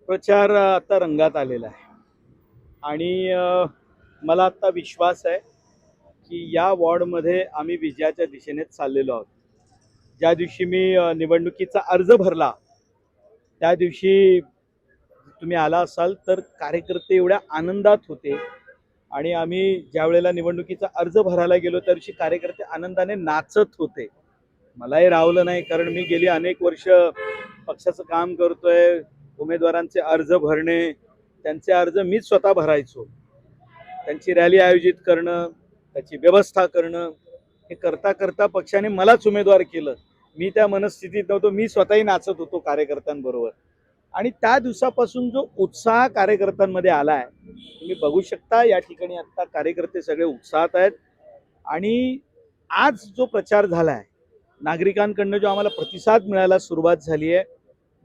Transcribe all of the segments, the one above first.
प्रचार आता रंगात आलेला आहे आणि मला आता विश्वास आहे की या वॉर्डमध्ये आम्ही विजयाच्या दिशेने चाललेलो आहोत. ज्या दिवशी मी निवडणुकीचा अर्ज भरला त्या दिवशी तुम्ही आला असाल तर कार्यकर्ते एवढ्या आनंदात होते आणि आम्ही ज्या वेळेला निवडणुकीचा अर्ज भरायला गेलो त्या दिवशी कार्यकर्ते आनंदाने नाचत होते. मलाही राहवलं नाही, कारण मी गेली अनेक वर्ष पक्षाचं काम करतोय. उमेदवारांचे अर्ज भरणे, त्यांचे अर्ज मीच स्वतः भरायचो. त्यांची रॅली आयोजित करणं, त्याची व्यवस्था करणं, हे करता करता पक्षाने मलाच उमेदवार केलं. मी त्या मनस्थितीत नव्हतो, मी स्वतःही नाचत होतो कार्यकर्त्यांबरोबर. आणि त्या दिवसापासून जो उत्साह कार्यकर्त्यांमध्ये आला आहे तुम्ही बघू शकता. या ठिकाणी आता कार्यकर्ते सगळे उत्साहात आहेत आणि आज जो प्रचार झाला आहे नागरिकांकडनं जो आम्हाला प्रतिसाद मिळायला सुरुवात झाली आहे.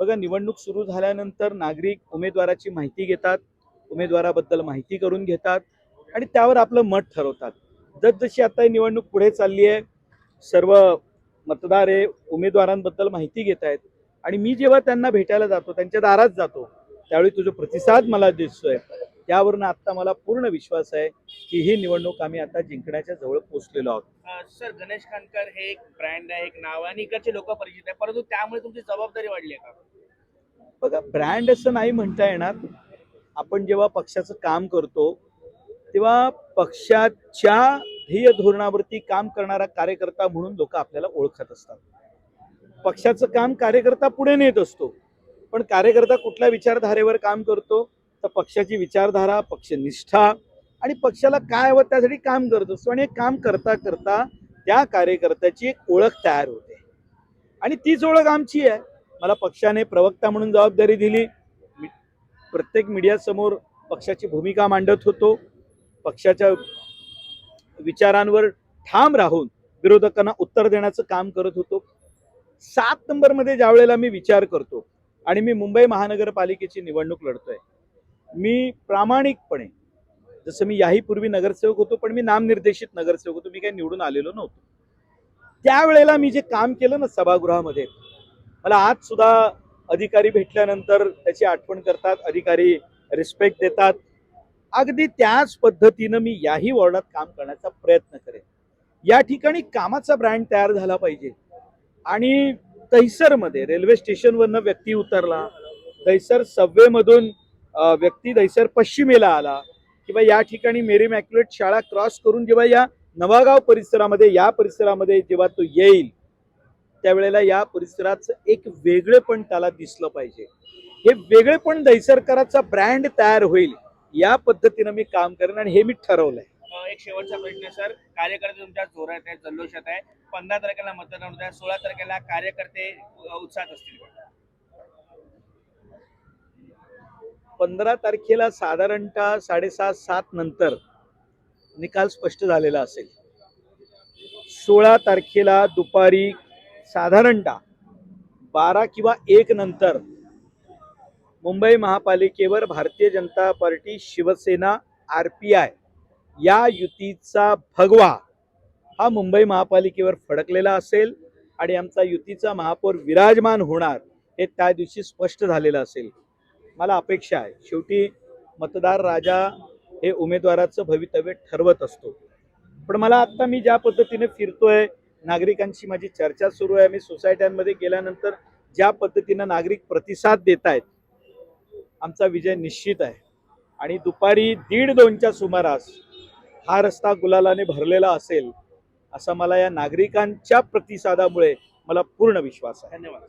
बघा, निवडणूक सुरू झाल्यानंतर नागरिक उमेदवाराची माहिती घेतात, उमेदवाराबद्दल माहिती करून घेतात आणि त्यावर आपलं मत ठरवतात. जसजशी आता ही निवडणूक पुढे चालली आहे सर्व मतदार हे उमेदवारांबद्दल माहिती घेत आहेत आणि मी जेव्हा त्यांना भेटायला जातो, त्यांच्या दारात जातो, त्यावेळी तुझा प्रतिसाद मला दिसतोय. त्यावरून आता मला पूर्ण विश्वास आहे की ही निवडणूक आम्ही आता जिंकण्याच्या जवळ पोहोचलेलो आहोत. सर, गणेश खानकर हे एक ब्रँड आहे, एक नाव आहे आणि इकडचे लोक परिचित आहे, परंतु त्यामुळे तुमची जबाबदारी वाढली आहे का? बघा, ब्रँड असं नाही म्हणता येणार. आपण जेव्हा पक्षाचं काम करतो तेव्हा पक्षाच्या ध्येय धोरणावरती काम करणारा कार्यकर्ता म्हणून लोक आपल्याला ओळखत असतात. पक्षाचं काम कार्यकर्ता पुढे नेत असतो, पण कार्यकर्ता कुठल्या विचारधारेवर काम करतो तर पक्षाची विचारधारा, पक्षनिष्ठा आणि पक्षाला काय हवं त्यासाठी काम करत असतो. आणि हे काम करता करता त्या कार्यकर्त्याची एक ओळख तयार होते आणि तीच ओळख आमची आहे. मला पक्षाने प्रवक्ता म्हणून जबाबदारी दिली. प्रत्येक मीडियासमोर पक्षाची भूमिका मांडत होतो. पक्षाच्या विचारांवर ठाम राहून विरोधकांना उत्तर देण्याचं काम करत होतो. 7 नंबरमध्ये ज्या वेळेला मी विचार करतो आणि मी मुंबई महानगरपालिकेची निवडणूक लढतोय, मी प्रामाणिकपणे, जसं मी याही पूर्वी नगरसेवक होतो पण मी नामनिर्देशित नगरसेवक होतो, मी काही निवडून आलेलो नव्हतो. त्यावेळेला मी जे काम केलं ना सभागृहामध्ये, मला आज सुद्धा अधिकारी भेटल्यानंतर त्याची आठवण करतात, अधिकारी रिस्पेक्ट देतात. अगदी त्याच पद्धतीनं मी याही वॉर्डात काम करण्याचा प्रयत्न करेन. या ठिकाणी कामाचा ब्रँड तयार झाला पाहिजे. आणि दहिसरमध्ये रेल्वे स्टेशनवरनं व्यक्ती उतरला, दहिसर सबवेमधून व्यक्ती दहिसर पश्चिमेला आला किंवा या ठिकाणी मेरी मॅक्युलेट शाळा क्रॉस करून जेव्हा या नवागाव परिसरामध्ये, या परिसरामध्ये जेव्हा तो येईल त्यावेळेला या परिसराचं एक वेगळेपण त्याला दिसलं पाहिजे. हे वेगळेपण दहिसरकरांचा ब्रँड तयार होईल या पद्धतीनं मी काम करेन आणि हे मी ठरवलंय. एक शेवटचा प्रश्न सर, कार्यकर्ते तुमच्या जोरात आहेत, जल्लोषात आहे. 15 तारखेला मतदान होत आहे, 16 तारखेला कार्यकर्ते उत्साहात असतील का? 15 तारखेला साधारणतः 7:30-7 नंतर निकाल स्पष्ट झालेला असेल. 16 तारखेला दुपारी साधारणतः 12 किंवा 1 नंतर मुंबई महापालिकेवर भारतीय जनता पार्टी, शिवसेना, RPI या युतीचा भगवा हा मुंबई महापालिकेवर फडकलेला असेल आणि आमचा युतीचा महापौर विराजमान होणार हे त्या दिवशी स्पष्ट झालेलं असेल. मला अपेक्षा आहे, शेवटी मतदार राजा हे उमेदवाराचं भवितव्य ठरवत असतो. पण मला आत्ता मी ज्या पद्धतीने फिरतोय, नागरिकांशी माझी चर्चा सुरू आहे, मी सोसायट्यांमध्ये गेल्यानंतर ज्या पद्धतीनं नागरिक प्रतिसाद देत आहेत, आमचा विजय निश्चित आहे. आणि दुपारी 1:30-2च्या सुमारास हा रस्ता गुलालाने भरलेला असेल असा मला या नागरिकांच्या प्रतिसादामुळे मला पूर्ण विश्वास आहे. धन्यवाद.